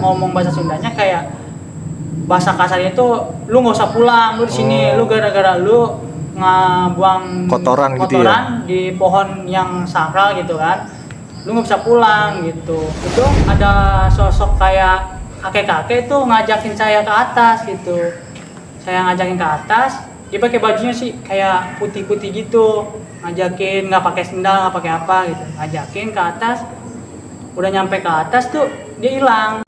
ngomong bahasa Sundanya kayak bahasa kasarnya itu lu nggak usah pulang, lu di sini, lu gara-gara lu ngebuang Kotoran gitu ya? di pohon yang sakral gitu kan, lu nggak bisa pulang gitu. Itu ada sosok kayak kakek-kakek itu ngajakin saya ke atas gitu. Saya ngajakin ke atas, dia pakai bajunya sih kayak putih-putih gitu, ngajakin nggak pakai sendal, nggak pakai apa gitu, ngajakin ke atas. Udah nyampe ke atas tuh dia hilang.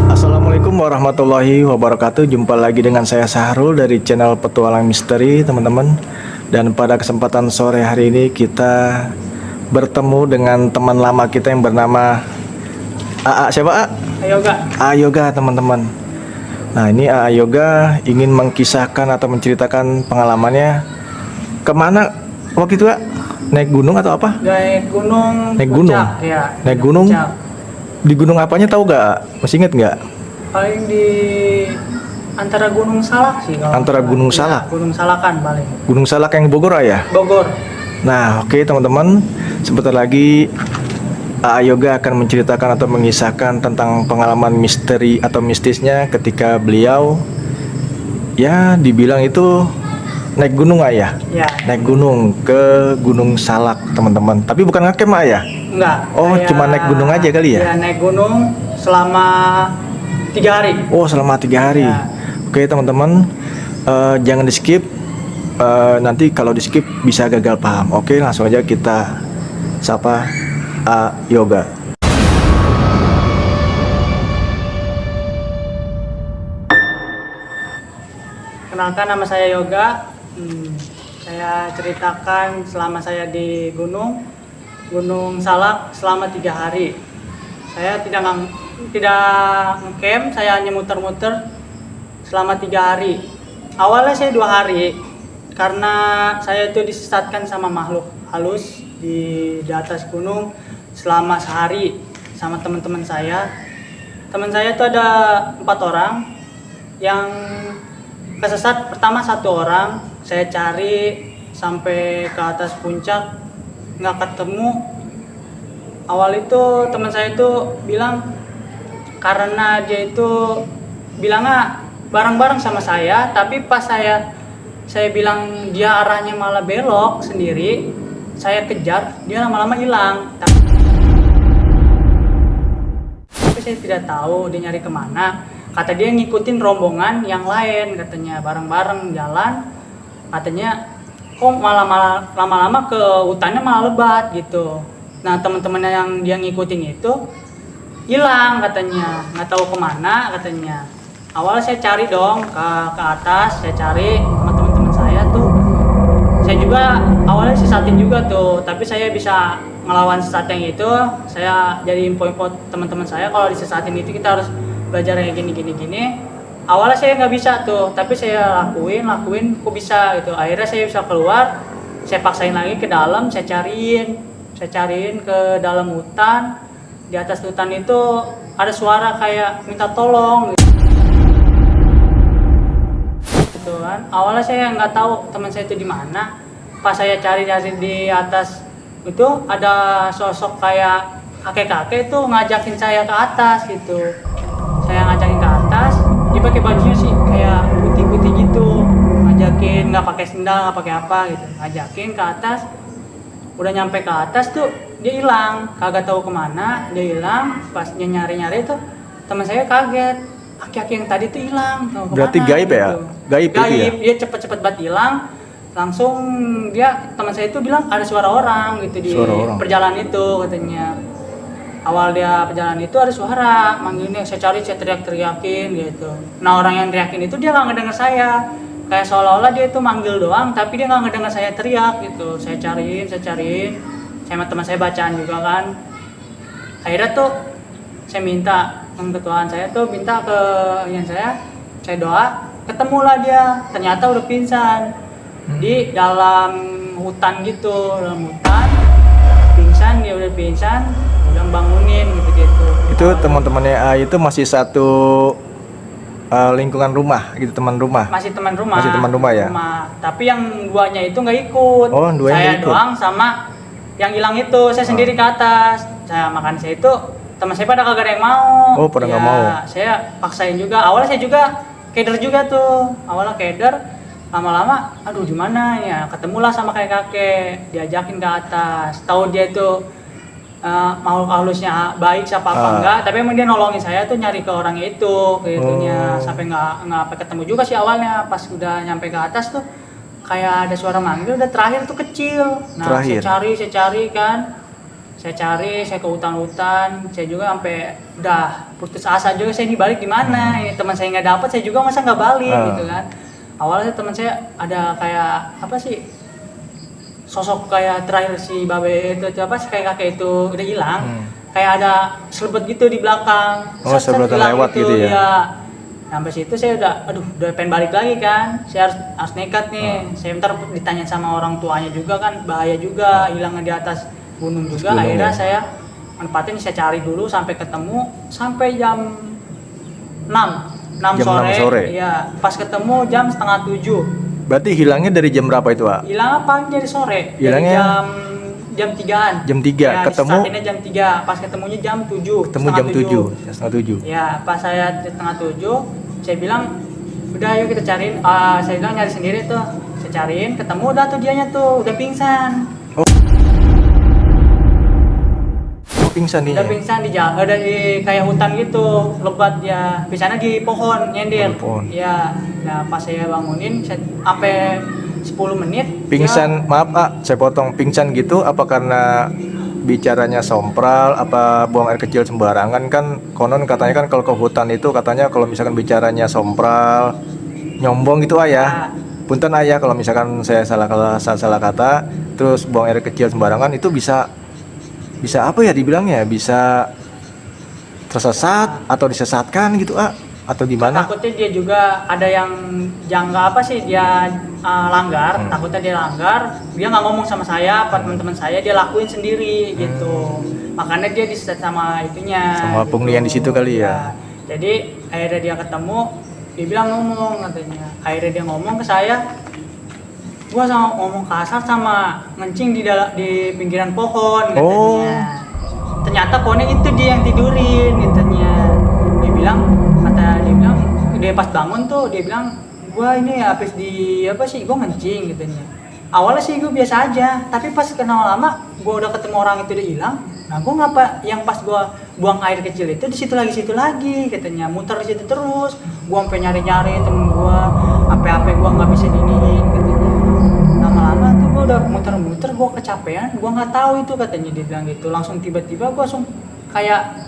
Assalamualaikum warahmatullahi wabarakatuh. Jumpa lagi dengan saya Sahrul dari channel Petualang Misteri, teman-teman. Dan pada kesempatan sore hari ini kita bertemu dengan teman lama kita yang bernama AA. Siapa A? Yoga. A Yoga, teman-teman. Nah, ini A Yoga ingin mengkisahkan atau menceritakan pengalamannya kemana waktu itu, A? Naik gunung atau apa? Naik gunung. Naik gunung? Puncak, ya. Naik gunung? Puncak. Di gunung apanya tahu gak? Masih inget nggak? Paling di antara Gunung Salak sih kalau Antara Gunung ya, Salak? Gunung Salakan paling. Gunung Salak yang Bogor ya? Bogor. Nah, oke, teman-teman, sebentar lagi AA Yoga akan menceritakan atau mengisahkan tentang pengalaman misteri atau mistisnya ketika beliau ya dibilang itu naik gunung ya? Ya. Naik gunung ke Gunung Salak, teman-teman. Tapi bukan ngecamp ya? Enggak. Oh, cuma naik gunung aja kali ya? Ya, naik gunung selama 3 hari. Oh, selama 3 hari. Ya. Oke, teman-teman, jangan di skip. Nanti kalau di skip bisa gagal paham. Oke, langsung aja kita sapa A Yoga. Kenalkan, nama saya Yoga. Saya ceritakan selama saya di Gunung Salak selama 3 hari. Saya tidak ngecamp, saya hanya muter-muter selama 3 hari. Awalnya saya 2 hari karena saya itu disesatkan sama makhluk halus di atas gunung selama sehari sama teman-teman saya. Teman saya itu ada 4 orang yang kesesat. Pertama 1 orang, saya cari sampai ke atas puncak nggak ketemu. Awal itu teman saya itu bilang karena dia itu bilangnya bareng-bareng sama saya, tapi pas saya bilang dia arahnya malah belok sendiri, saya kejar, dia lama-lama hilang. Tapi saya tidak tahu dia nyari kemana. Kata dia ngikutin rombongan yang lain, katanya bareng-bareng jalan. Katanya kok malah lama-lama ke hutannya malah lebat gitu. Nah, teman-temannya yang dia ngikutin itu hilang katanya, nggak tahu kemana katanya. Awalnya saya cari dong ke atas, saya cari sama teman-teman saya tuh. Saya juga awalnya sisatin juga tuh, tapi saya bisa ngelawan sesat yang itu. Saya jadi info-info teman-teman saya kalau disesatin itu kita harus belajar kayak gini. Awalnya saya nggak bisa tuh, tapi saya lakuin kok bisa gitu. Akhirnya saya bisa keluar, saya paksain lagi ke dalam, saya cariin ke dalam hutan. Di atas hutan itu ada suara kayak minta tolong gitu kan. Awalnya saya nggak tahu teman saya itu di mana. Pas saya cari di atas itu ada sosok kayak kakek-kakek itu ngajakin saya ke atas gitu. Saya ngajakin ke atas, dia pakai bajunya sih kayak putih-putih gitu, ngajakin nggak pakai sendal, nggak pakai apa gitu, ngajakin ke atas. Udah nyampe ke atas tuh dia hilang, kagak tahu kemana dia hilang. Pas dia nyari tuh teman saya kaget, aki-aki yang tadi tuh hilang. Berarti gaib ya? Gitu. Gaib itu ya? Dia cepet-cepet banget hilang. Langsung teman saya itu bilang ada suara orang gitu di perjalanan itu katanya. Awal dia perjalanan itu ada suara manggilnya, saya cari, saya teriak-teriakin gitu. Nah, orang yang teriakin itu dia nggak ngedenger saya, kayak seolah-olah dia itu manggil doang, tapi dia nggak ngedenger saya teriak gitu. Saya cariin, sama teman saya bacaan juga kan. Akhirnya tuh saya minta ketuaan saya tuh minta ke yang saya doa, ketemulah dia. Ternyata udah pingsan di dalam hutan gitu, pingsan, dia udah pingsan. Bangunin gitu. Itu teman-temannya A itu masih satu lingkungan rumah gitu, teman rumah. Masih teman rumah. Masih teman rumah ya. Tapi yang duanya itu nggak ikut. Oh, duanya saya nggak ikut. doang sama yang hilang itu. Saya sendiri ke atas. Saya itu teman saya pada kagak ada yang mau. Oh, pada nggak mau. Saya paksain juga. Awalnya saya juga keder juga tuh. Awalnya keder. Lama-lama, aduh gimana ya? Ketemulah sama kakek, diajakin ke atas. Tahu dia itu mau halusnya baik siapa apa enggak, tapi emang dia nolongin saya tuh nyari ke orangnya itu gitunya. Sampai nggak ketemu juga sih awalnya. Pas udah nyampe ke atas tuh kayak ada suara manggil, udah terakhir tuh kecil. Nah, Terakhir. saya cari kan, saya ke hutan-hutan, saya juga sampai udah putus asa juga, saya ini balik gimana? Ini teman saya nggak dapat, saya juga masa nggak balik gitu kan. Awalnya teman saya ada kayak apa sih, sosok kayak terakhir si babe itu apa sih, kayak kakek itu udah hilang, kayak ada selebet gitu di belakang. Oh, selebetan hilang lewat gitu ya. Sampai situ saya udah pengen balik lagi kan. Saya harus nekat nih. Saya ntar ditanya sama orang tuanya juga kan, bahaya juga hilangnya di atas gunung juga. Akhirnya saya manfaatin, saya cari dulu sampai ketemu, sampai jam 6 sore. Iya, pas ketemu jam setengah 7. Berarti hilangnya dari jam berapa itu, Pak? Hilang apa dari sore? Hilangnya jam 3-an. Jam 3 ya, ketemu. Startnya jam 3, pas ketemunya jam 7. Ketemu jam 7, setengah 7. Ya, pas saya setengah 7, saya bilang, udah yuk kita cariin. Saya bilang nyari sendiri tuh. Saya cariin, ketemu udah tuh dianya tuh, udah pingsan. Pingsan dia. Udah pingsan di jalan, ada di kayak hutan gitu, lebat dia. Pingsannya di pohon, nyender. Ya, nah pas saya bangunin, sampai 10 menit. Pingsan, maaf Pak, saya potong. Pingsan gitu apa karena bicaranya sompral, apa buang air kecil sembarangan? Kan konon katanya kan kalau ke hutan itu katanya kalau misalkan bicaranya sompral, nyombong gitu ayah. Punten ayah kalau misalkan saya salah kata, terus buang air kecil sembarangan itu bisa apa ya dibilangnya, bisa tersesat atau disesatkan gitu atau gimana? Takutnya dia juga ada yang jangka apa sih, dia langgar. Takutnya dia langgar, dia nggak ngomong sama saya, teman-teman saya, dia lakuin sendiri gitu. Makanya dia disesat sama itunya, sama gitu. penghunian di situ kali ya. Jadi akhirnya dia ketemu, dia bilang ngomong katanya. Akhirnya dia ngomong ke saya, gua sama ngomong kasar sama ngencing di pinggiran pohon katanya. Ternyata pohonnya itu dia yang tidurin katanya. Dia bilang dia pas bangun tuh dia bilang, gua ini habis gua ngencing katanya. Awalnya sih gua biasa aja, tapi pas kenal lama gua udah ketemu orang itu udah hilang. Nah, gua ngapa yang pas gua buang air kecil itu di situ lagi katanya, muter di situ terus. Gua sampai nyari-nyari temen gua, HP gua nggak bisa diniin katanya. Lama-lama tuh gue udah muter-muter, gue kecapean, gue nggak tahu itu katanya, dia bilang gitu. Langsung tiba-tiba gue langsung kayak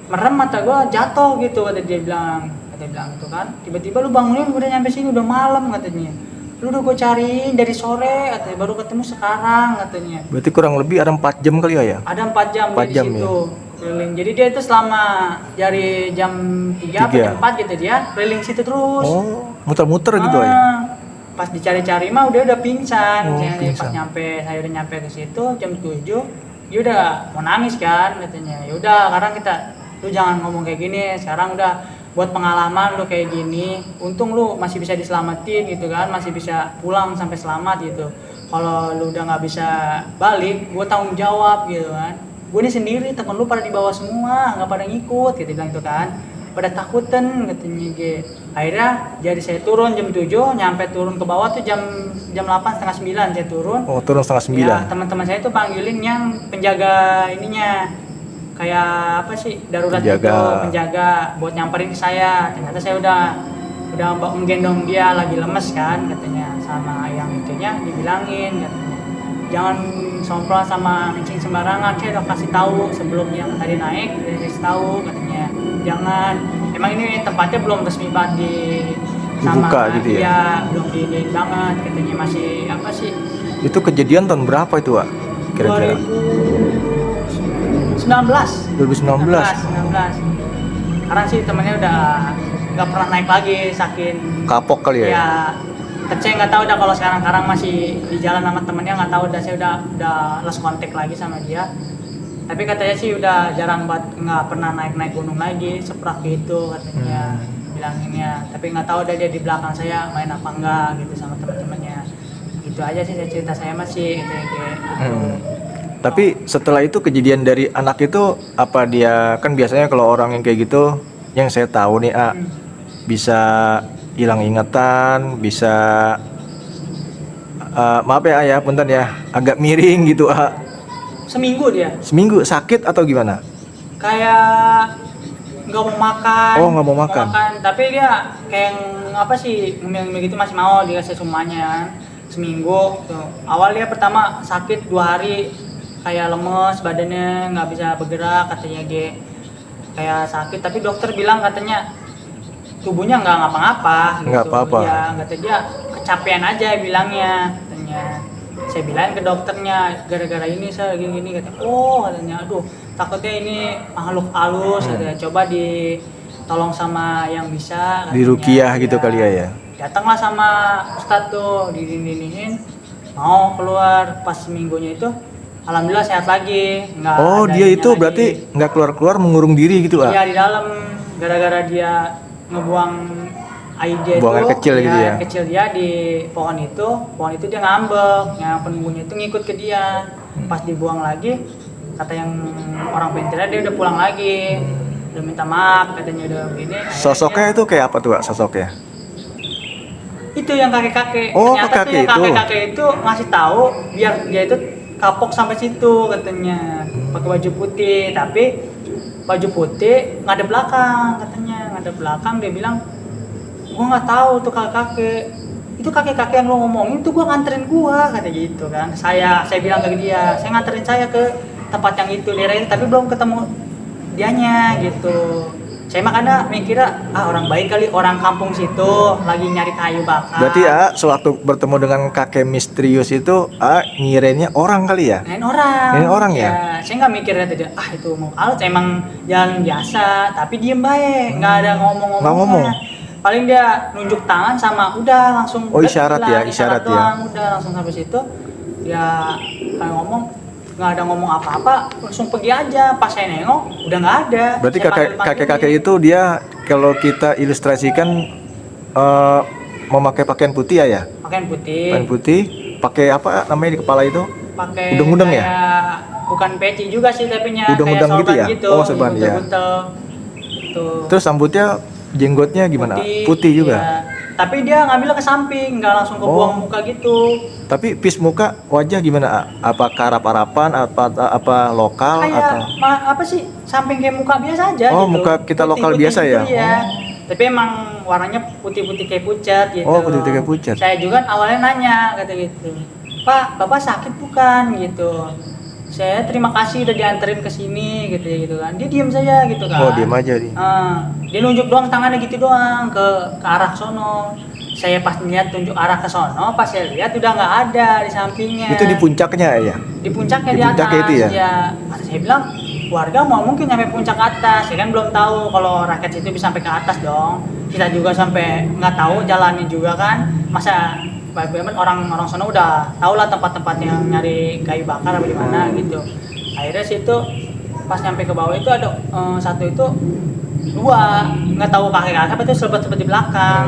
merem, mata gue jatuh gitu, kata dia bilang gitu kan. Tiba-tiba lu bangunin, udah nyampe sini udah malam katanya. Lu udah gue cariin dari sore katanya, baru ketemu sekarang katanya. Berarti kurang lebih ada 4 jam kali ya? Ada 4 jam 4 di jam situ. Ya? Keliling. Jadi dia itu selama dari jam 3 sampai jam 4 gitu dia keliling situ terus. Oh, muter-muter gitu ya? Pas dicari-cari mah udah pingsan. Pingsan. Saya udah nyampe ke situ jam 7, dia udah mau nangis kan katanya. Ya udah, sekarang lu jangan ngomong kayak gini, sekarang udah buat pengalaman lu kayak gini, untung lu masih bisa diselamatin gitu kan, masih bisa pulang sampai selamat gitu. Kalau lu udah nggak bisa balik, gue tanggung jawab gitu kan. Gue ini sendiri, temen lu pada di bawah semua, nggak pada ngikut gitu bilang itu kan. Pada takutan katanya gitu. Akhirnya jadi saya turun jam 7, nyampe turun ke bawah tuh jam 8 setengah 9 saya turun. Oh, turun setengah 9. Ya, teman-teman saya tuh panggilin yang penjaga ininya, kayak apa sih, darurat itu, penjaga buat nyamperin ke saya. Ternyata saya udah menggendong dia, lagi lemes kan katanya, sama yang itunya dibilangin katanya, jangan sompral sama ngencing sembarangan. Saya udah kasih tahu sebelum yang tadi naik, udah kasih tahu katanya, jangan. Emang ini tempatnya belum resmi banget dibuka gitu ya? Iya, belum di banget katanya, masih apa sih. Itu kejadian tahun berapa itu, Pak? Kira-kira? 2019. Sekarang sih temennya udah nggak pernah naik lagi, saking kapok kali ya? Ya, tapi saya nggak tahu dah kalau sekarang masih di jalan sama temennya, nggak tahu dah. Saya udah lost kontak lagi sama dia. Tapi katanya sih udah jarang banget, nggak pernah naik gunung lagi, seprak gitu katanya bilanginnya. Tapi nggak tahu dia di belakang saya main apa enggak gitu sama teman-temannya. Gitu aja sih cerita saya masih gitu. Tapi setelah itu kejadian dari anak itu apa dia kan biasanya kalau orang yang kayak gitu yang saya tahu nih bisa hilang ingatan, bisa maaf ya ayah, punten ya, agak miring gitu Seminggu dia seminggu sakit atau gimana? kayak nggak mau makan. Oh, nggak mau makan. Tapi dia kayak apa sih ngomel gitu masih mau dikasih semuanya kan. Seminggu tuh. Awal dia pertama sakit 2 hari, kayak lemes badannya, nggak bisa bergerak katanya kayak sakit. Tapi dokter bilang katanya tubuhnya nggak ngapa-ngapa gitu. Nggak apa-apa. Ya kata dia kecapean aja bilangnya katanya. Saya bilang ke dokternya gara-gara ini saya gini katanya. Oh katanya, aduh takutnya ini makhluk halus katanya. Coba ditolong sama yang bisa katanya. Di ruqyah gitu kali ya. Datanglah sama Ustadz tuh didinihin mau keluar. Pas seminggunya itu alhamdulillah sehat lagi. Nggak Oh ada dia ininya itu lagi. berarti nggak keluar mengurung diri gitu Iya di dalam, gara-gara dia ngebuang air dia Buang air kecil gitu ya? air kecil dia di pohon itu dia ngambek, yang penunggunya itu ngikut ke dia. Pas dibuang lagi, kata yang orang pentilnya dia udah pulang lagi, udah minta maaf katanya udah begini. Sosoknya itu kayak apa tuh Kak, sosoknya? Itu yang kakek-kakek. Oh, Ternyata tuh kakek yang itu. kakek-kakek itu ngasih tahu biar dia itu kapok sampai situ katanya, pakai baju putih. Tapi baju putih ngadep belakang katanya, ngadep belakang. Dia bilang gua nggak tahu tuh kakek-kakek itu, kakek-kakek yang lo ngomongin tuh gua nganterin gua kata gitu kan. Saya bilang ke dia, saya nganterin saya ke tempat yang itu daerah itu, tapi belum ketemu dianya gitu. Saya makanya mikirnya orang baik kali, orang kampung situ lagi nyari kayu bakar. Berarti sewaktu bertemu dengan kakek misterius itu ngirenya orang kali ya? Ngirain orang ya? Saya nggak mikirnya tadi itu mau alat, emang jalan biasa tapi diem baik, nggak ada ngomong-ngomong. Nggak ngomong. Paling dia nunjuk tangan sama udah langsung isyarat bilang, ya, isyarat ya. doang, udah langsung sampai situ ya kayak ngomong, nggak ada ngomong apa-apa, langsung pergi aja. Pas saya nengok udah nggak ada. Berarti Saya kakek-kakek itu dia kalau kita ilustrasikan memakai pakaian putih ya? pakaian putih. Pakaian putih, pakai apa namanya di kepala itu? Pakai Udeng-udeng ya? Bukan peci juga sih tapi Udeng-udeng kayak gitu ya? gitu. Oh, sorban ya. Tuh. Terus rambutnya, jenggotnya gimana? Putih juga. Iya. Tapi dia ngambilnya ke samping, nggak langsung ke buang muka gitu. Tapi pis muka wajah gimana? Apa karap-harapan, apa lokal Kayak atau? apa sih? Samping kayak muka biasa aja Oh, gitu. muka kita lokal Putih-putih biasa gitu, ya? Iya. Tapi emang warnanya putih-putih kayak pucat gitu. Oh, putih-putih kayak pucat. Saya juga awalnya nanya kata gitu. Pak, Bapak sakit bukan gitu. Saya terima kasih udah dianterin ke sini gitu kan. Dia diam saja gitu kan. Oh, diam aja dia. Dia nunjuk doang tangannya gitu doang ke arah sono. Saya pas lihat tunjuk arah ke sono, pas saya lihat udah nggak ada di sampingnya. Itu di puncaknya ya? Di puncaknya Di di atas. puncaknya itu ya? Saya bilang warga mau mungkin sampai puncak atas. Saya kan belum tahu kalau raket itu bisa sampai ke atas dong. Kita juga sampai nggak tahu jalannya juga kan. Masa orang sono udah tahu lah tempat-tempat yang nyari kayu bakar apa di mana gitu. Akhirnya situ pas nyampe ke bawah itu ada satu itu dua, nggak tahu kakek-kakek apa itu sebet-sebet di belakang.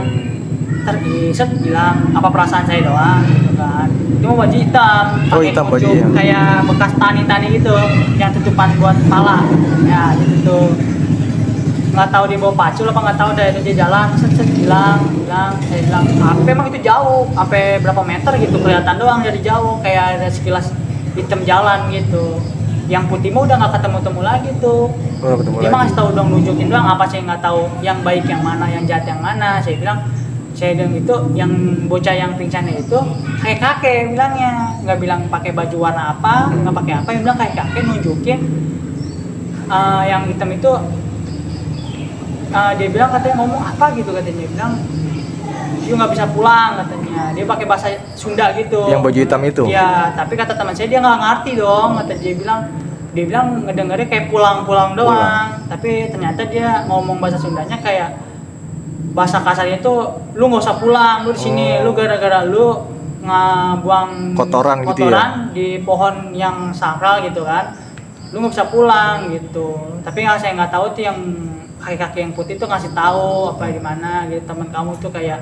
Teriset bilang apa perasaan saya doang gitu kan. Itu mau baju hitam, pakai hitam baju kucuk, ya. kayak bekas tani-tani gitu, yang tutupan buat kepala. Ya gitu. Nggak tahu dia bawa pacul apa nggak tahu, dari itu dia jalan set bilang saya bilang apa emang itu jauh sampai berapa meter gitu, kelihatan doang dari jauh kayak ada sekilas hitam jalan gitu. Yang putih mah udah nggak ketemu lagi tuh. Dia mah ngasih tahu dong, nunjukin doang, apa saya nggak tahu yang baik yang mana, yang jahat yang mana. Saya bilang itu yang bocah yang pingsannya itu kakek bilangnya, nggak bilang pakai baju warna apa, nggak pakai apa, yang bilang kakek nunjukin yang hitam itu. Dia bilang katanya ngomong apa gitu, katanya dia bilang dia nggak bisa pulang katanya, dia pakai bahasa Sunda gitu. Yang baju hitam itu? Iya, tapi kata teman saya dia nggak ngerti dong, kata dia bilang ngedengarnya kayak pulang doang. Tapi ternyata dia ngomong bahasa Sundanya kayak bahasa kasarnya itu lu nggak usah pulang, lu di sini, lu gara-gara lu ngebuang kotoran gitu ya? di pohon yang sakral gitu kan. lu nggak bisa pulang gitu. Tapi saya nggak tahu tuh yang kaki-kaki yang putih tuh ngasih tahu apa di mana gitu, teman kamu tuh kayak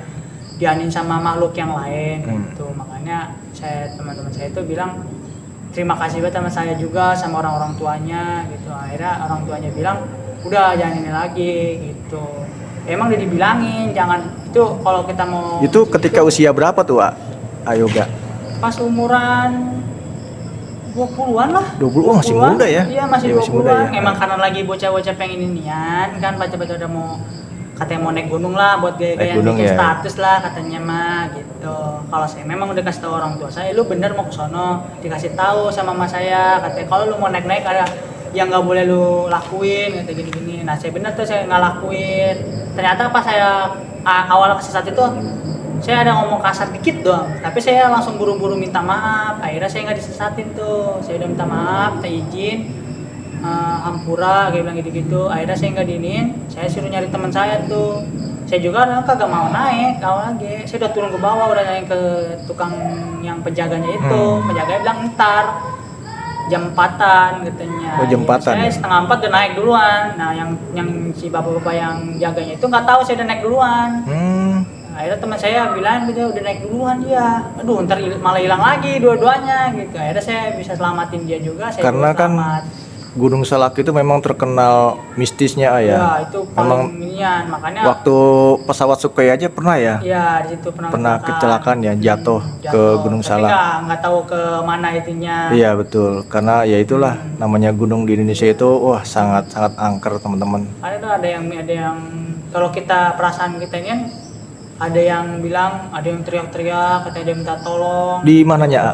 dianin sama makhluk yang lain gitu. Makanya teman-teman saya tuh bilang terima kasih banget sama saya juga, sama orang-orang tuanya gitu. Akhirnya orang tuanya bilang udah jangan ini lagi gitu. Emang udah dibilangin jangan itu, kalau kita mau Itu ketika usia berapa tuh, Ayoga? pas umuran 20-an lah. 20, oh masih muda ya? Iya masih Iya, masih muda 20-an. ya. Emang karena lagi bocah-bocah pengen inian kan, baca-baca udah mau katanya mau naik gunung lah buat gaya-gayaan gunung bikin ya. status lah katanya mah gitu. Kalau saya memang udah kasih tahu orang tua saya, lu bener mau ke sono, dikasih tahu sama mama saya katanya kalau lu mau naik-naik ada yang nggak boleh lu lakuin kata gini-gini. Nah saya bener tuh, saya nggak lakuin. Ternyata pas saya awal kesesat itu saya ada ngomong kasar dikit doang, tapi saya langsung buru-buru minta maaf. Akhirnya saya nggak disesatin tuh, saya udah minta maaf, minta izin, hampura kayak bilang gitu-gitu. Akhirnya saya nggak diinin, saya suruh nyari teman saya tuh. Saya juga kagak mau naik, kalau lagi saya udah turun ke bawah, udah naik ke tukang yang penjaganya itu. Penjaganya bilang ntar jam 4-an katanya. Oh, jam 4-an Saya ya? setengah 4 udah naik duluan. Nah yang si bapak-bapak yang jaganya itu nggak tahu saya udah naik duluan. Akhirnya teman saya bilang gitu udah naik duluan dia. Aduh ntar malah hilang lagi dua-duanya gitu. Akhirnya saya bisa selamatin dia juga. Saya Karena juga kan selamat. Gunung Salak itu memang terkenal mistisnya ya. Ya itu Memang paling inian, makanya. waktu pesawat Sukhoi aja pernah ya? Iya di situ pernah Kecelakaan ya, jatuh ke Gunung Salak. Tapi nggak tahu ke mana itunya. Iya betul, karena ya itulah namanya gunung di Indonesia itu wah sangat angker teman-teman. Ada yang kalau kita perasaan kita ini kan, ada yang bilang, ada yang teriak-teriak, katanya dia minta tolong. Di mananya, A?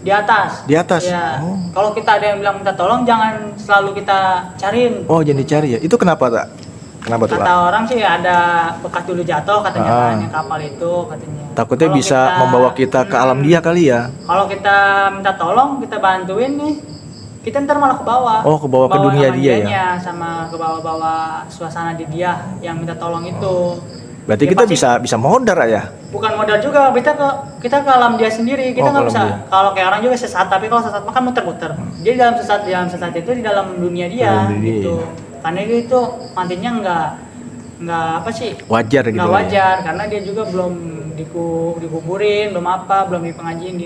Di atas. Di atas? Ya. Oh. Kalau kita ada yang bilang minta tolong, jangan selalu kita cariin. Oh jadi dicari ya? Itu kenapa tak? Kenapa tuh, Kata A? orang sih ada bekas dulu jatuh katanya kan, yang kapal itu katanya. Takutnya Kalau bisa membawa kita ke alam dia kali ya? Kalau kita minta tolong, kita bantuin nih, kita ntar malah ke bawah. Oh, ke bawah ke dunia sama dia ya? dianya, sama ke bawah-bawah suasana di dia yang minta tolong itu. Berarti Dia kita pasti- bisa modar ya? Bukan modal juga, kita ke alam dia sendiri. Kita Oh, nggak ke bisa. alam dia. Kalau kayak orang juga sesat, tapi kalau sesat makan muter-muter. Jadi dalam sesat itu di dalam dunia dia Dalam dunia, gitu. ya. Karena itu matinya nggak apa sih? Wajar gitu Nggak ya? wajar, karena dia juga belum dikuburin, belum apa, belum dipengajiin,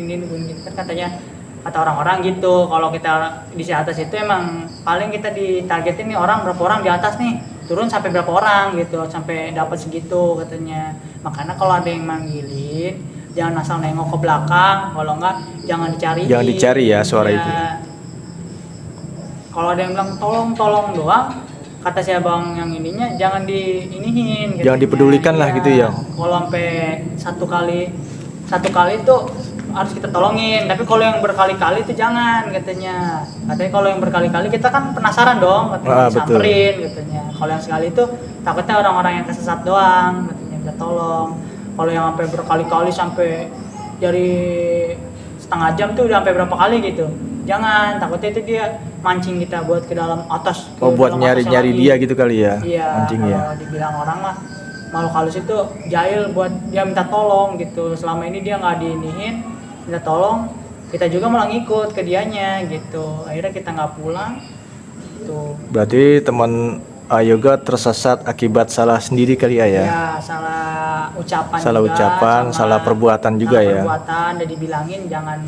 kan katanya, kata orang-orang gitu. Kalau kita di atas itu emang paling kita ditargetin nih orang berapa orang di atas nih, turun sampai berapa orang gitu, sampai dapat segitu katanya. Makanya kalau ada yang manggilin, jangan asal nengok ke belakang, kalau enggak jangan dicari. Jangan dicari ya suara itu. Kalau ada yang bilang tolong doang, kata si abang yang ininya jangan diinihin. Jangan dipedulikan lah gitu ya. Kalau sampai satu kali itu harus kita tolongin, tapi kalau yang berkali-kali itu jangan katanya. Katanya kalau yang berkali-kali kita kan penasaran dong, katanya disamperin katanya. Kalau yang sekali itu takutnya orang-orang yang kesesat doang, katanya minta tolong. Kalau yang sampai berkali-kali sampai dari setengah jam tuh udah sampai berapa kali gitu. Jangan, takutnya itu dia mancing kita buat ke dalam atas. Oh buat nyari-nyari dia gitu kali ya? Iya, mancing ya. kalau dibilang orang mah makhluk halus itu jahil buat dia minta tolong gitu. Selama ini dia nggak diinihin, minta tolong, kita juga malah ngikut ke dianya gitu. Akhirnya kita nggak pulang. Tuh. Berarti teman Ayoga tersesat akibat salah sendiri kali ya? Ya, salah ucapan Salah juga, ucapan, salah perbuatan juga ya? Perbuatan, udah dibilangin jangan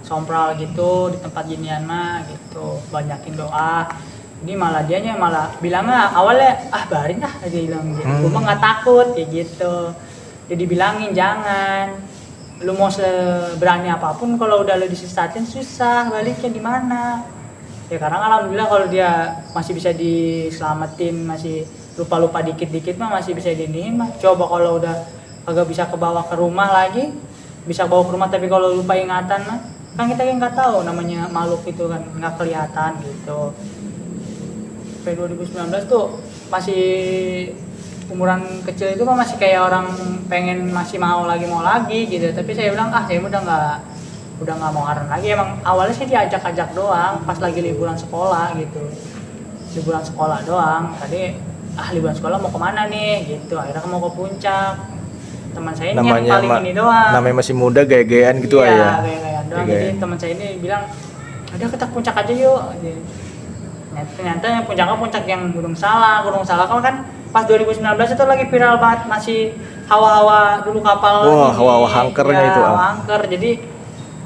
sompral gitu di tempat ginian mah gitu. Banyakin doa. Ini malah dianya malah bilangnya awalnya barin dah dia bilang gitu. Gue mah nggak takut kayak gitu. Jadi bilangin jangan. Lu mau seberani apapun kalau udah lu disesatin susah baliknya di mana. Ya karena alhamdulillah kalau dia masih bisa diselamatin, masih lupa-lupa dikit-dikit mah masih bisa diiniin mah. Coba kalau udah agak bisa kebawa ke rumah lagi, bisa bawa ke rumah tapi kalau lupa ingatan mah kan kita kan nggak tahu namanya makhluk itu kan nggak kelihatan gitu. Sampai 2019 tuh masih umuran kecil itu mah masih kayak orang pengen masih mau lagi gitu. Tapi saya bilang saya udah nggak mau haran lagi. Emang awalnya sih diajak-ajak doang pas lagi liburan sekolah gitu, liburan sekolah doang. Tadi liburan sekolah mau kemana nih gitu, akhirnya mau ke puncak. Teman saya ini yang paling ini doang, namanya masih muda gaya-gayaan gitu iya, ya gaya-gayaan doang. Jadi teman saya ini bilang ada kita puncak aja yuk. Ternyata yang puncak yang Gunung Salak kan pas 2019 itu lagi viral banget, masih hawa-hawa dulu kapal Wah, ini. hawa-hawa hangkernya Ya, itu, hawa angker, jadi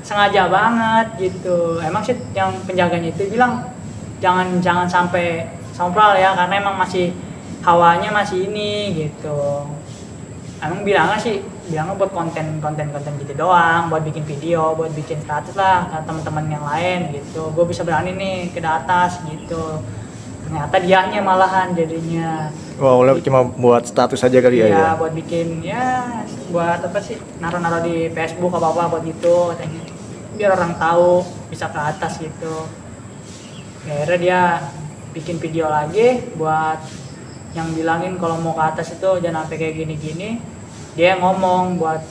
sengaja banget gitu. Emang sih yang penjaganya itu bilang jangan sampai sompral ya, karena emang masih hawanya masih ini gitu. Emang bilangnya buat konten gitu doang, buat bikin video, buat bikin status lah ke teman-teman yang lain gitu. Gue bisa berani nih ke atas gitu. Ternyata dianya malahan jadinya. Wah, wow, cuma buat status aja kali ya. Iya, buat bikin ya, buat apa sih? Naruh di Facebook apa buat gitu katanya. Biar orang tahu bisa ke atas gitu. Akhirnya dia bikin video lagi buat yang bilangin kalau mau ke atas itu jangan sampai kayak gini-gini. Dia ngomong buat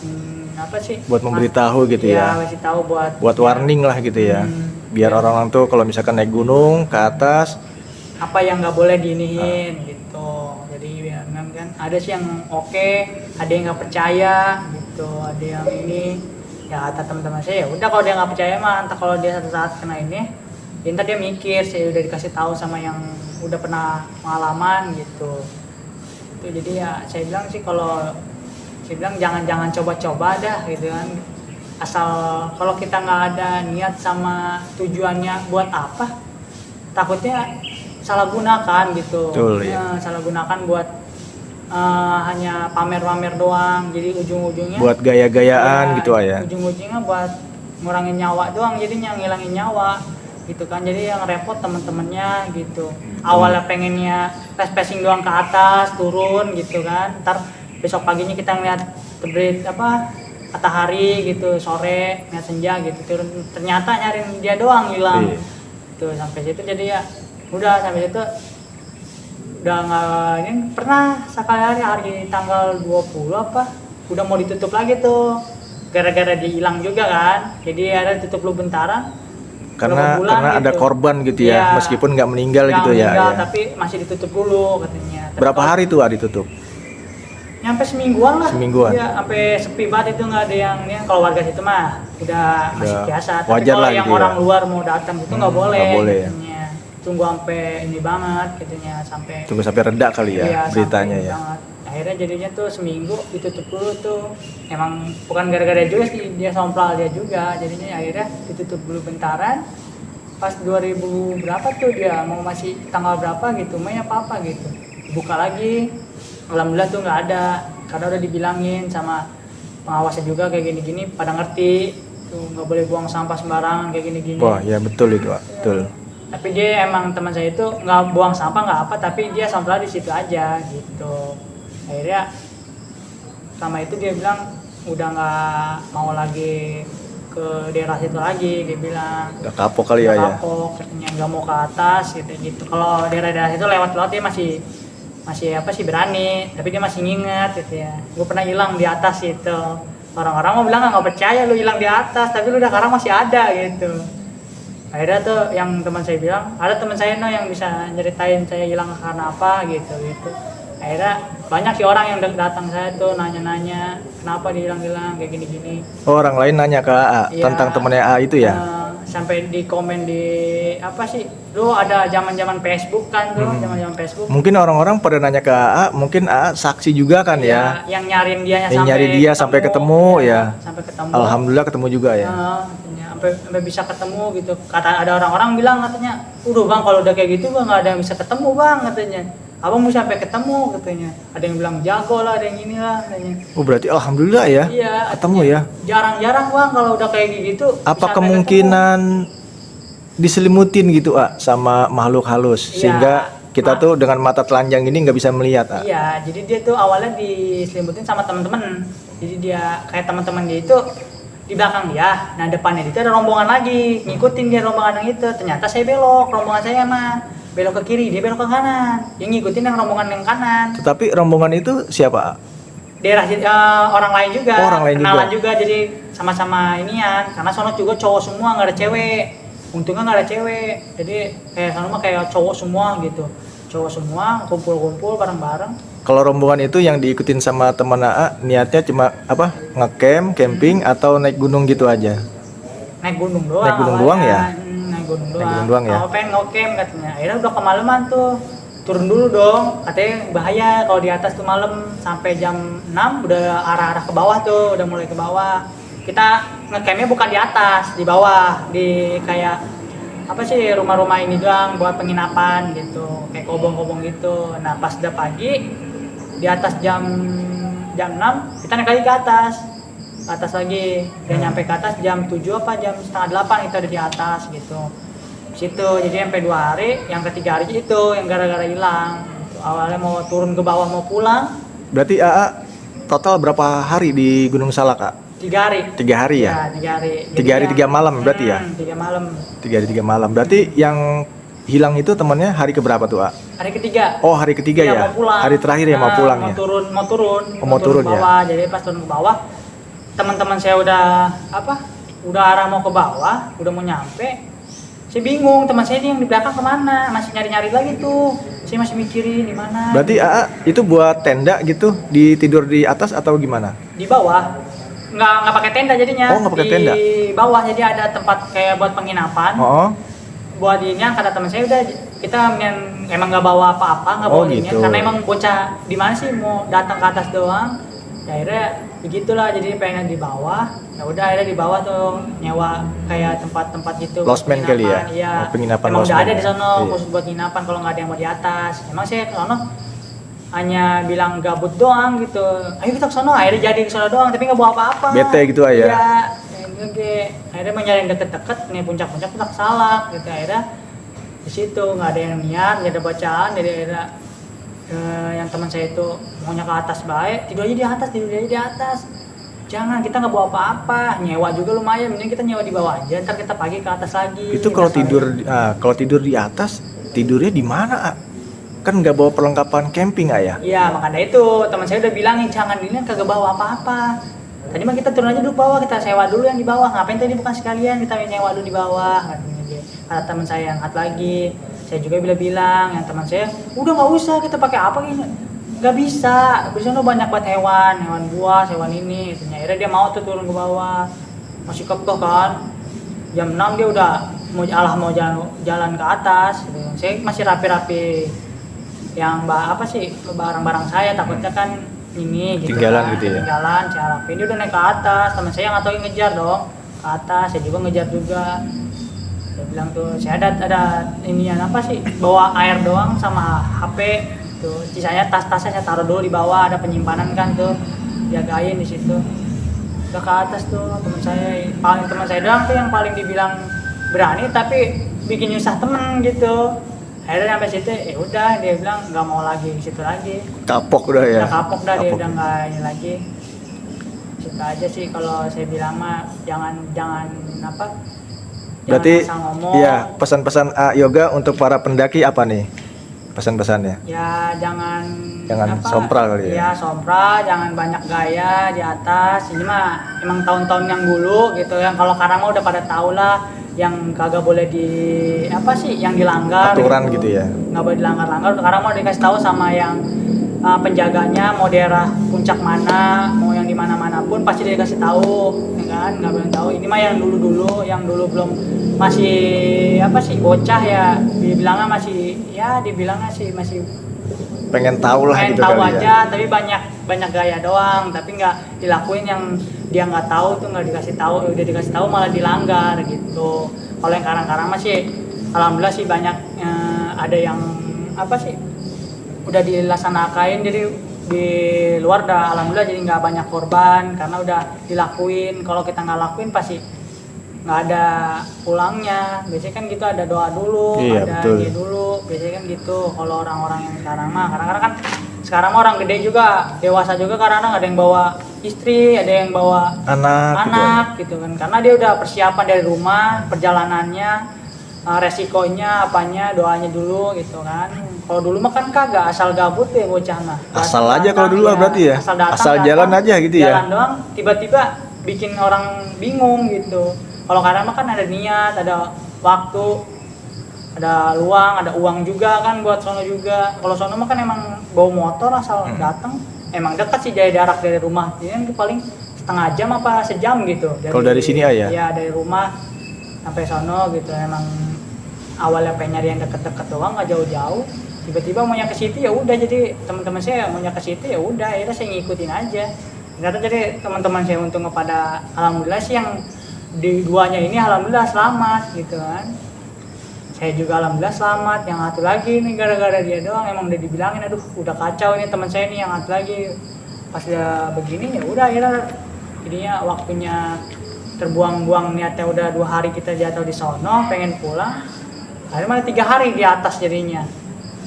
apa sih? Buat memberitahu gitu ya. Iya, kasih tahu buat warning lah gitu ya. Biar orang-orang tuh kalau misalkan naik gunung ke atas apa yang nggak boleh diiniin gitu. Jadi ya, kan ada sih yang oke, ada yang nggak percaya gitu, ada yang ini ya kata teman-teman saya ya udah kalau dia nggak percaya mah entah kalau dia satu saat kena ini ya ntar dia mikir saya udah dikasih tahu sama yang udah pernah pengalaman gitu. Itu jadi ya saya bilang jangan coba-coba dah gitu kan, asal kalau kita nggak ada niat sama tujuannya buat apa, takutnya salah gunakan gitu. Betul, ya. Salah gunakan buat hanya pamer-pamer doang, jadi ujung-ujungnya buat gaya-gayaan gitu ya. Ujung-ujungnya buat ngurangin nyawa doang, jadinya ngilangin nyawa gitu kan. Jadi yang repot temen-temennya gitu. Awalnya pengennya passing doang ke atas, turun gitu kan. Ntar besok paginya kita ngeliat terbit matahari gitu, sore ngeliat senja gitu, turun ternyata nyariin dia doang hilang. Tuh sampai situ jadi ya udah sampai situ udah nggak ini. Pernah sekali hari tanggal 20 udah mau ditutup lagi tuh gara-gara dia hilang juga kan, jadi ada tutup lu bentaran karena ada gitu. korban gitu ya, meskipun nggak meninggal gitu ya. Tapi masih ditutup dulu katanya. Berapa hari tuh ditutup? Nyampe semingguan lah. Semingguan. Ya, sampai sepi banget itu, nggak ada yang ini. Kalau warga situ mah udah masih biasa. Tapi kalau yang gitu orang ya. luar mau datang itu nggak boleh. Nggak boleh. Katanya. Tunggu sampai ini banget katanya, Tunggu sampai reda kali ya, iya, beritanya ya. Banget. Akhirnya jadinya tuh seminggu ditutup dulu tuh. Emang bukan gara-gara juga sih, dia sompral dia juga. Jadinya akhirnya ditutup dulu bentaran. Pas 2000 berapa tuh dia mau masih tanggal berapa gitu, Mei apa gitu. Buka lagi. Alhamdulillah tuh nggak ada, karena udah dibilangin sama pengawasnya juga kayak gini-gini, pada ngerti tuh nggak boleh buang sampah sembarangan kayak gini-gini. Wah ya betul itu Pak, betul. Tapi dia emang teman saya itu nggak buang sampah nggak apa, tapi dia sompral di situ aja gitu. Akhirnya sama itu dia bilang udah nggak mau lagi ke daerah situ lagi, dia bilang. Udah kapok kali ya. Kapok, katanya nggak mau ke atas gitu. Kalau daerah-daerah itu lewat dia masih berani, tapi dia masih nginget gitu ya. Gue pernah hilang di atas itu. Orang-orang mau bilang nggak percaya lu hilang di atas, tapi lu udah sekarang masih ada gitu. Akhirnya tuh yang teman saya bilang, ada teman saya yang bisa nyeritain saya hilang karena apa gitu. Akhirnya banyak sih orang yang datang saya tuh nanya-nanya kenapa dia hilang kayak gini-gini. Oh, orang lain nanya ke AA ya, tentang temennya AA itu ya? Sampai di komen di apa sih, lu ada zaman Facebook kan tuh, zaman Facebook. Mungkin orang-orang pada nanya ke AA, mungkin AA saksi juga kan ya? Yang nyariin dia sampai ketemu ya. Sampai ketemu. Alhamdulillah ketemu juga ya. Sampai bisa ketemu gitu. Kata ada orang-orang bilang katanya, udah bang kalau udah kayak gitu bang nggak ada yang bisa ketemu bang katanya. Abang mau sampai ketemu katanya. Ada yang bilang jago lah, ada yang inilah katanya. Oh berarti alhamdulillah ya. Iya. Ketemu ya. Jarang-jarang bang kalau udah kayak gitu. Apa kemungkinan diselimutin gitu sama makhluk halus sehingga kita tuh dengan mata telanjang ini nggak bisa melihat Iya, jadi dia tuh awalnya diselimutin sama teman-teman. Jadi dia kayak teman-teman dia itu di belakang dia, nah depannya itu ada rombongan lagi, ngikutin dia rombongan yang itu. Ternyata saya belok, rombongan saya mah belok ke kiri, dia belok ke kanan. Yang ngikutin yang rombongan yang kanan. Tetapi rombongan itu siapa? Daerah orang lain juga, kenalan juga. Jadi sama-sama inian, karena sono juga cowok semua, nggak ada cewek. Untungnya nggak ada cewek, jadi kayak sono mah kayak cowok semua gitu. Cowok semua kumpul-kumpul bareng-bareng. Kalau rombongan itu yang diikutin sama teman AA niatnya cuma camping atau naik gunung gitu aja? Naik gunung doang. Naik gunung doang ya? Naik naik gunung Naik gunung doang ya? Kalau pengen ngocamp katanya. Akhirnya udah kemalaman tuh. Turun dulu dong, katanya bahaya kalau di atas tuh malam sampai jam 6 udah arah-arah ke bawah tuh, udah mulai ke bawah. Kita ngecampnya bukan di atas, di bawah, di kayak apa sih rumah-rumah ini doang buat penginapan gitu, kayak kobong-kobong gitu. Nah pas udah pagi di atas jam 6 kita naik lagi ke atas lagi, dan nyampe ke atas jam 7 apa jam setengah 8 kita udah di atas gitu. Situ jadi sampai 2 hari, yang ketiga hari itu yang gara-gara hilang gitu. Awalnya mau turun ke bawah mau pulang. Berarti AA total berapa hari di Gunung Salak, Kak? 3 hari. 3 hari ya? 3 hari. 3 hari 3 malam berarti ya? 3 malam. 3 hari 3 malam. Berarti yang hilang itu temannya hari keberapa tuh, A? Hari ketiga. Oh, hari ketiga ya? Mau pulang. Hari terakhir ya mau pulang ya? Mau turun ke bawah. ya? Jadi pas turun ke bawah, teman-teman saya udah arah mau ke bawah, udah mau nyampe. Saya bingung, teman saya ini yang di belakang kemana? Masih nyari-nyari lagi tuh. Saya masih mikirin di mana. Berarti AA itu buat tenda gitu, tidur di atas atau gimana? Di bawah. Nggak pakai tenda jadinya. Oh, nggak pakai tenda. Di bawah jadi ada tempat kayak buat penginapan. Oh. Buat ini kata teman saya udah kita emang nggak bawa apa-apa, nggak bawa ini gitu. karena emang bocah di mana sih mau datang ke atas doang. Ya, akhirnya begitulah, jadi pengen di bawah. Ya udah akhirnya di bawah tuh nyewa kayak tempat-tempat gitu. Lostman kali ya? Iya. Penginapan Emang udah lostman ada di ya? sono Iya. khusus buat penginapan kalau nggak ada yang mau di atas. Emang saya ke sono hanya bilang gabut doang gitu. Ayo kita ke sono, akhirnya jadi ke sono doang tapi nggak bawa apa-apa. Bete gitu aja. Iya. Akhirnya mau nyari yang deket-deket nih puncak-puncak kita ke Salak gitu. Akhirnya di situ nggak ada yang niat, nggak ada bacaan, jadi akhirnya yang teman saya itu maunya ke atas baik, tidur aja di atas. Jangan, kita nggak bawa apa-apa, nyewa juga lumayan, mending kita nyewa di bawah aja, ntar kita pagi ke atas lagi. Itu kalau tidur di atas, tidurnya di mana, A? Kan nggak bawa perlengkapan camping, A ya? Iya, makanya itu teman saya udah bilangin jangan, ini kagak bawa apa-apa. Tadi mah kita turun aja dulu bawah, kita sewa dulu yang di bawah. Ngapain tadi bukan sekalian kita nyewa dulu di bawah, katanya dia. Kata teman saya yang angkat lagi. Saya juga bilang yang teman saya, udah nggak usah kita pakai apa gini. Nggak bisa, biasanya banyak banget hewan buas, hewan ini. Gitu. Akhirnya dia mau tuh turun ke bawah, masih kekeh kan. Jam 6 dia udah mau jalan ke atas. Gitu. Saya masih rapi-rapi yang barang-barang saya, takutnya kan ini gitu Ketinggalan kan, gitu ya? ketinggalan, saya rapiin. Dia udah naik ke atas, teman saya nggak tahu yang ngejar dong ke atas, saya juga ngejar juga. Dia bilang tuh saya ada inian bawa air doang sama HP tuh, sisanya tas-tasnya saya taruh dulu di bawah, ada penyimpanan kan tuh, jagain di situ. Udah ke atas tuh teman saya doang tuh yang paling dibilang berani tapi bikin nyusah temen gitu. Akhirnya sampai situ, udah dia bilang nggak mau lagi di situ lagi. Kapok udah ya? Udah kapok dah, dia udah nggak ini lagi. Situ aja sih kalau saya bilang mah jangan Berarti asal ngomong. iya, pesan-pesan A Yoga untuk para pendaki apa nih? Pesan-pesannya? Ya jangan sompral kali ya? Iya, sompral, jangan banyak gaya di atas. Ini mah emang tahun-tahun yang dulu gitu, yang kalau sekarang mah udah pada tahu lah yang kagak boleh yang dilanggar aturan gitu ya, nggak boleh dilanggar. Sekarang mau dikasih tahu sama yang penjaganya, mau daerah puncak mana, mau yang di mana-mana pun pasti dia kasih tahu, ya kan? Nggak boleh tahu. Ini mah yang dulu yang dulu belum masih bocah ya, dibilangnya masih pengen tahu lah gitu tahu kali aja ya. Tapi banyak gaya doang, tapi nggak dilakuin yang dia nggak tahu tuh, nggak dikasih tahu, udah dikasih tahu malah dilanggar gitu. Kalau yang karang-karang masih alhamdulillah sih banyak ada yang udah dilaksanakan, jadi di luar udah alhamdulillah jadi nggak banyak korban karena udah dilakuin. Kalau kita nggak lakuin pasti nggak ada pulangnya. Biasanya kan gitu, ada doa dulu, iya, ada betul. ini dulu, biasanya kan gitu. Kalau orang-orang yang sekarang mah, kadang-kadang kan sekarang mah orang gede juga, dewasa juga, kadang-kadang ada yang bawa istri, ada yang bawa anak gitu kan, karena dia udah persiapan dari rumah, perjalanannya, resikonya apanya, doanya dulu gitu kan. Kalau dulu mah kan kagak, asal gabut ya bocah mah. Asal aja kalau dulu berarti ya, asal jalan aja gitu ya. Jalan doang, tiba-tiba bikin orang bingung gitu. Kalau karena mah kan ada niat, ada waktu, ada luang, ada uang juga kan buat sono juga. Kalau sono mah kan emang bawa motor asal datang, emang dekat sih jarak dari rumah. Jadi paling setengah jam apa sejam gitu. Kalau dari sini aja? Iya, dari rumah sampai sono gitu. Emang awalnya pengen nyari yang deket-deket doang, nggak jauh-jauh. Tiba-tiba maunya ke situ, ya udah, jadi teman-teman saya maunya ke situ, ya udah, akhirnya saya ngikutin aja. Ternyata jadi teman-teman saya untung kepada, alhamdulillah sih yang di duanya ini alhamdulillah selamat gitu kan. Saya juga alhamdulillah selamat. Yang satu lagi nih gara-gara dia doang emang udah dibilangin, aduh udah kacau ini teman saya nih. Yang satu lagi pas udah begini, ya udah akhirnya jadinya waktunya terbuang-buang, niatnya udah 2 hari kita jatuh di sono pengen pulang, akhirnya malah 3 hari di atas jadinya.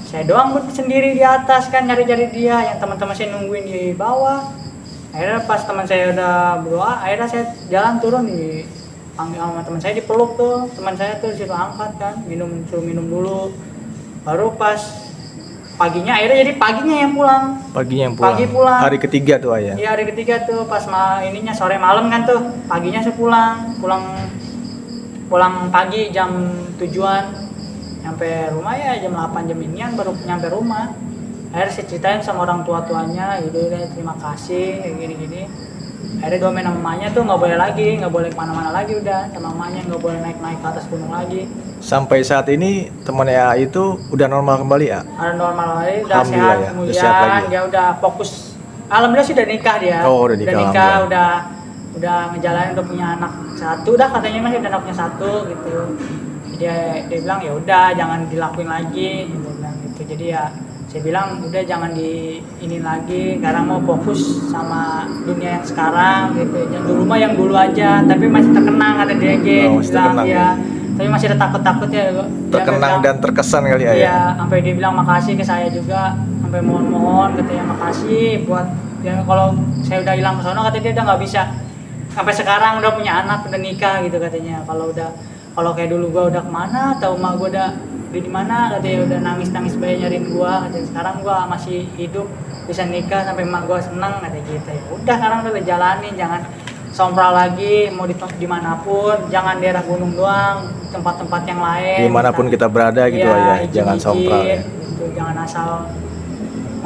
Saya doang sendiri di atas kan nyari-cari dia, yang teman-teman saya nungguin di bawah. Akhirnya pas teman saya udah berdoa, akhirnya saya jalan turun, di panggil sama teman saya, dipeluk tuh teman saya tuh, disitu angkat kan, suruh minum dulu. Baru pas paginya, akhirnya jadi paginya yang pulang. Paginya yang pulang. Pagi pulang. Hari ketiga tuh ayah. Iya, hari ketiga tuh pas ininya sore malam kan tuh. Paginya saya pulang pagi jam 7-an. Nyampe rumah ya jam 8 jam inian baru nyampe rumah. Akhirnya saya ceritain sama orang tua-tuanya, gitu deh, terima kasih kayak gini-gini. Akhirnya domain sama mamanya tuh nggak boleh kemana-mana lagi, udah sama mamanya nggak boleh naik-naik ke atas gunung lagi. Sampai saat ini temannya AA itu udah normal kembali ya? Ada normal lagi, udah Alhamdulillah sehat, ya, udah kemudian sehat lagi ya? dia udah fokus. Alhamdulillah sih udah nikah dia. Oh, udah nikah, udah ngejalanin, udah punya anak 1, dah katanya masih udah anaknya 1 gitu. Dia bilang ya udah jangan dilakuin lagi, dia bilang gitu. Jadi ya saya bilang udah jangan ini lagi, sekarang mau fokus sama dunia yang sekarang gitu. Yang dulu mah yang dulu aja, tapi masih terkenang ada DG, masih terkenang ya. Tapi masih ada takut-takut ya. Terkenang dan terkesan kali ya. Iya, sampai dia bilang makasih ke saya juga, sampai mohon-mohon katanya makasih buat ya, kalau saya udah hilang ke sono katanya dia udah nggak bisa. Sampai sekarang udah punya anak, udah nikah gitu katanya. Kalau kayak dulu gua udah kemana, atau emak gua udah di mana katanya, udah nangis bayi nyariin gua katanya. Sekarang gua masih hidup, bisa nikah sampai emak gua seneng katanya gitu. Ya udah, sekarang udah jalanin, jangan sompral lagi, mau dimanapun, jangan daerah gunung doang, tempat-tempat yang lain. Dimanapun kita berada gitu ya, jangan sompral ya. Gitu, jangan asal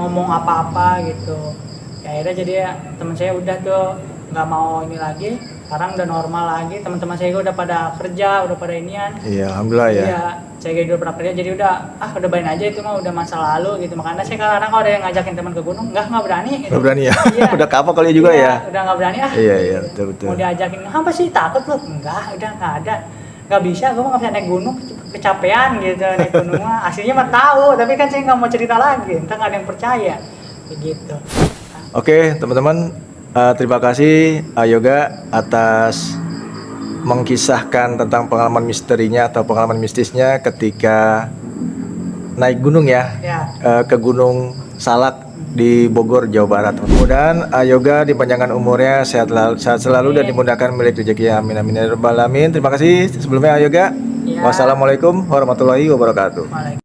ngomong apa-apa gitu. Ya akhirnya jadi ya teman saya udah tuh nggak mau ini lagi. Sekarang udah normal lagi, teman-teman saya udah pada kerja, udah pada inian. Iya, alhamdulillah ya. Iya, saya udah pernah kerja, jadi udah bayin aja, itu mah udah masa lalu gitu. Makanya saya kadang kalau ada yang ngajakin teman ke gunung, nggak berani. Gitu. Nggak berani ya? Iya. Udah kapok kali juga ya? Udah nggak berani Iya, betul. Mau diajakin, apa sih, takut lu? Enggak, udah nggak ada. Nggak bisa, gue mah nggak bisa naik gunung, kecapean gitu naik gunung mah. Aslinya mah tahu, tapi kan saya nggak mau cerita lagi, entah nggak ada yang percaya, begitu. Oke, teman-teman, terima kasih Yoga atas mengkisahkan tentang pengalaman misterinya atau pengalaman mistisnya ketika naik gunung ya, ke Gunung Salak di Bogor, Jawa Barat. Mudah-mudahan Yoga dipanjangkan umurnya, sehat selalu dan dimudahkan milik rezeki. Amin amin ya rabbal alamin. Terima kasih sebelumnya Yoga. Ya. Wassalamualaikum warahmatullahi wabarakatuh.